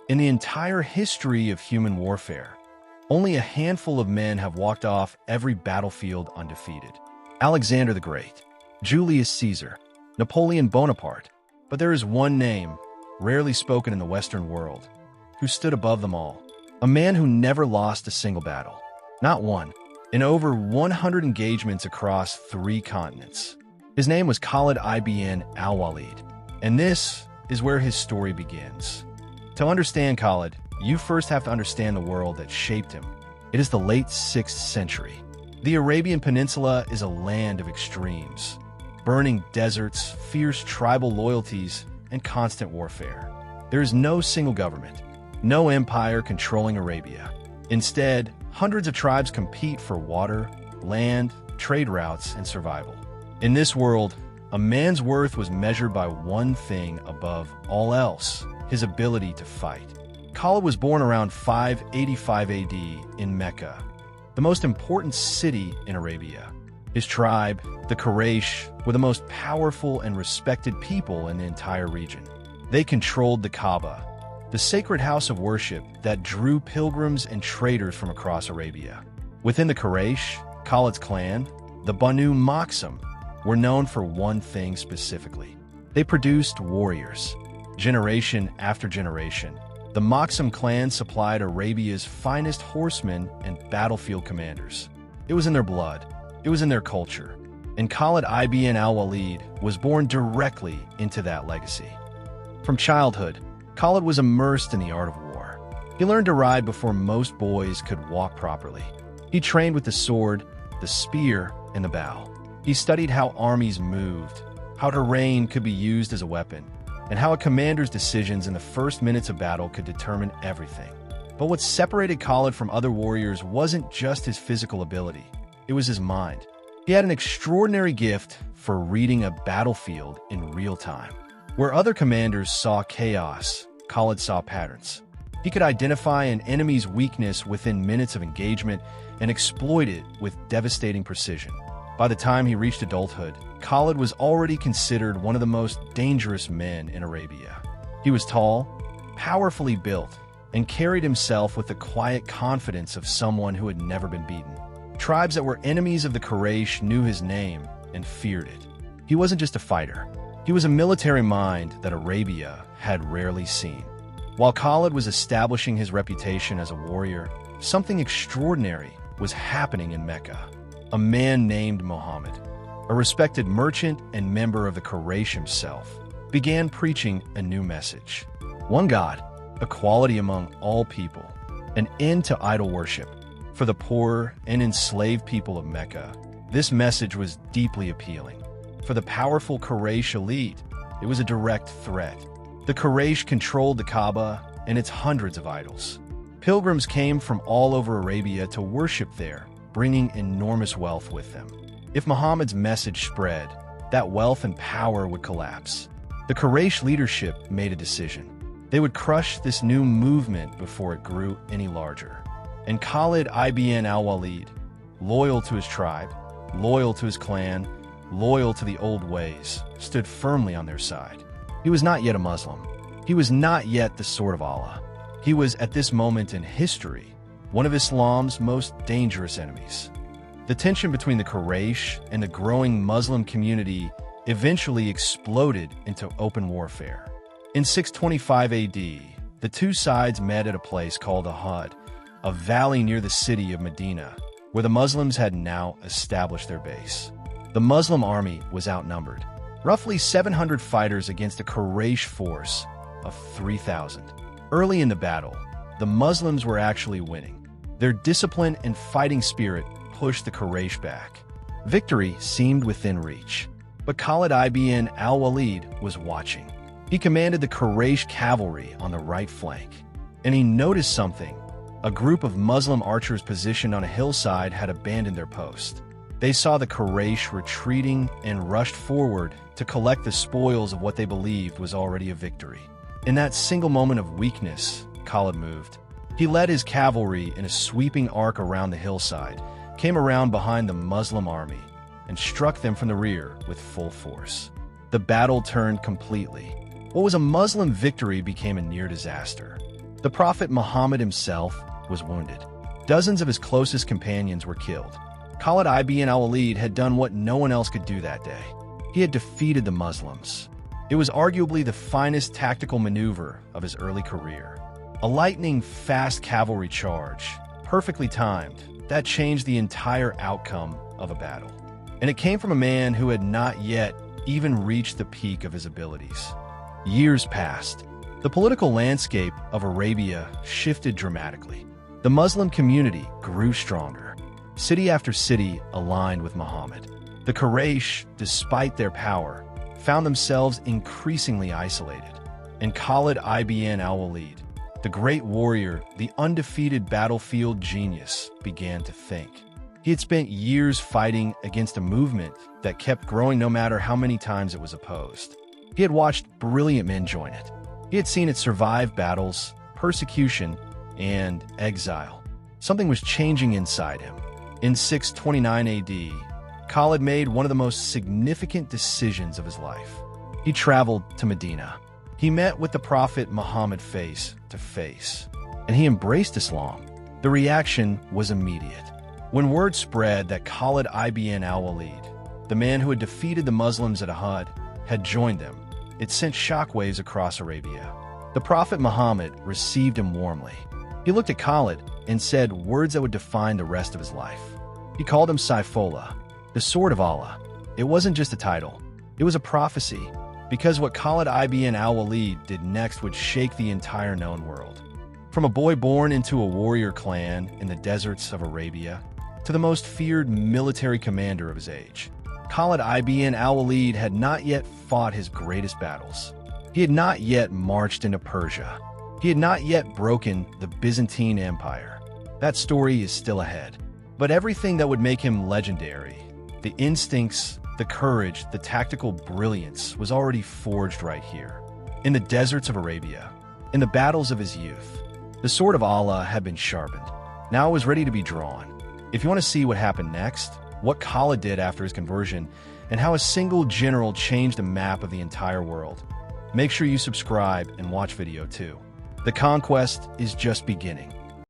In the entire history of human warfare, only a handful of men have walked off every battlefield undefeated. Alexander the Great, Julius Caesar, Napoleon Bonaparte. But there is one name, rarely spoken in the Western world, who stood above them all. A man who never lost a single battle. Not one. In over 100 engagements across 3 continents. His name was Khalid ibn al-Walid. And this is where his story begins. To understand Khalid, you first have to understand the world that shaped him. It is the late 6th century. The Arabian Peninsula is a land of extremes. Burning deserts, fierce tribal loyalties, and constant warfare. There is no single government, no empire controlling Arabia. Instead, hundreds of tribes compete for water, land, trade routes, and survival. In this world, a man's worth was measured by one thing above all else: his ability to fight. Khalid was born around 585 AD in Mecca, the most important city in Arabia. His tribe, the Quraysh, were the most powerful and respected people in the entire region. They controlled the Kaaba, the sacred house of worship that drew pilgrims and traders from across Arabia. Within the Quraysh, Khalid's clan, the Banu Makhzum, were known for one thing specifically. They produced warriors. Generation after generation, the Makhzum clan supplied Arabia's finest horsemen and battlefield commanders. It was in their blood. It was in their culture. And Khalid ibn al-Walid was born directly into that legacy. From childhood, Khalid was immersed in the art of war. He learned to ride before most boys could walk properly. He trained with the sword, the spear, and the bow. He studied how armies moved, how terrain could be used as a weapon, and how a commander's decisions in the first minutes of battle could determine everything. But what separated Khalid from other warriors wasn't just his physical ability. It was his mind. He had an extraordinary gift for reading a battlefield in real time. Where other commanders saw chaos, Khalid saw patterns. He could identify an enemy's weakness within minutes of engagement and exploit it with devastating precision. By the time he reached adulthood, Khalid was already considered one of the most dangerous men in Arabia. He was tall, powerfully built, and carried himself with the quiet confidence of someone who had never been beaten. Tribes that were enemies of the Quraysh knew his name and feared it. He wasn't just a fighter. He was a military mind that Arabia had rarely seen. While Khalid was establishing his reputation as a warrior, something extraordinary was happening in Mecca. A man named Muhammad, a respected merchant and member of the Quraysh himself, began preaching a new message. One God, equality among all people, an end to idol worship. For the poor and enslaved people of Mecca, this message was deeply appealing. For the powerful Quraysh elite, it was a direct threat. The Quraysh controlled the Kaaba and its hundreds of idols. Pilgrims came from all over Arabia to worship there, bringing enormous wealth with them. If Muhammad's message spread, that wealth and power would collapse. The Quraysh leadership made a decision. They would crush this new movement before it grew any larger. And Khalid ibn al-Walid, loyal to his tribe, loyal to his clan, loyal to the old ways, stood firmly on their side. He was not yet a Muslim. He was not yet the sword of Allah. He was, at this moment in history, one of Islam's most dangerous enemies. The tension between the Quraysh and the growing Muslim community eventually exploded into open warfare. In 625 AD, the two sides met at a place called Uhud, a valley near the city of Medina, where the Muslims had now established their base. The Muslim army was outnumbered, roughly 700 fighters against a Quraysh force of 3,000. Early in the battle, the Muslims were actually winning. Their discipline and fighting spirit pushed the Quraysh back. Victory seemed within reach, but Khalid ibn al-Walid was watching. He commanded the Quraysh cavalry on the right flank, and he noticed something. A group of Muslim archers positioned on a hillside had abandoned their post. They saw the Quraysh retreating and rushed forward to collect the spoils of what they believed was already a victory. In that single moment of weakness, Khalid moved. He led his cavalry in a sweeping arc around the hillside, came around behind the Muslim army, and struck them from the rear with full force. The battle turned completely. What was a Muslim victory became a near disaster. The Prophet Muhammad himself was wounded. Dozens of his closest companions were killed. Khalid ibn al-Walid had done what no one else could do that day. He had defeated the Muslims. It was arguably the finest tactical maneuver of his early career. A lightning-fast cavalry charge, perfectly timed, that changed the entire outcome of a battle. And it came from a man who had not yet even reached the peak of his abilities. Years passed. The political landscape of Arabia shifted dramatically. The Muslim community grew stronger. City after city aligned with Muhammad. The Quraysh, despite their power, found themselves increasingly isolated. And Khalid ibn al-Walid, the great warrior, the undefeated battlefield genius, began to think. He had spent years fighting against a movement that kept growing no matter how many times it was opposed. He had watched brilliant men join it. He had seen it survive battles, persecution, and exile. Something was changing inside him. In 629 AD, Khalid made one of the most significant decisions of his life. He traveled to Medina. He met with the Prophet Muhammad face to face, and he embraced Islam. The reaction was immediate. When word spread that Khalid ibn al-Walid, the man who had defeated the Muslims at Uhud, had joined them, it sent shockwaves across Arabia. The Prophet Muhammad received him warmly. He looked at Khalid and said words that would define the rest of his life. He called him Sayfullah, the sword of Allah. It wasn't just a title. It was a prophecy, because what Khalid ibn al-Walid did next would shake the entire known world. From a boy born into a warrior clan in the deserts of Arabia, to the most feared military commander of his age, Khalid ibn al-Walid had not yet fought his greatest battles. He had not yet marched into Persia. He had not yet broken the Byzantine Empire. That story is still ahead. But everything that would make him legendary, the instincts, the courage, the tactical brilliance, was already forged right here. In the deserts of Arabia, in the battles of his youth, the sword of Allah had been sharpened. Now it was ready to be drawn. If you want to see what happened next, what Khalid did after his conversion, and how a single general changed the map of the entire world, make sure you subscribe and watch video 2. The conquest is just beginning.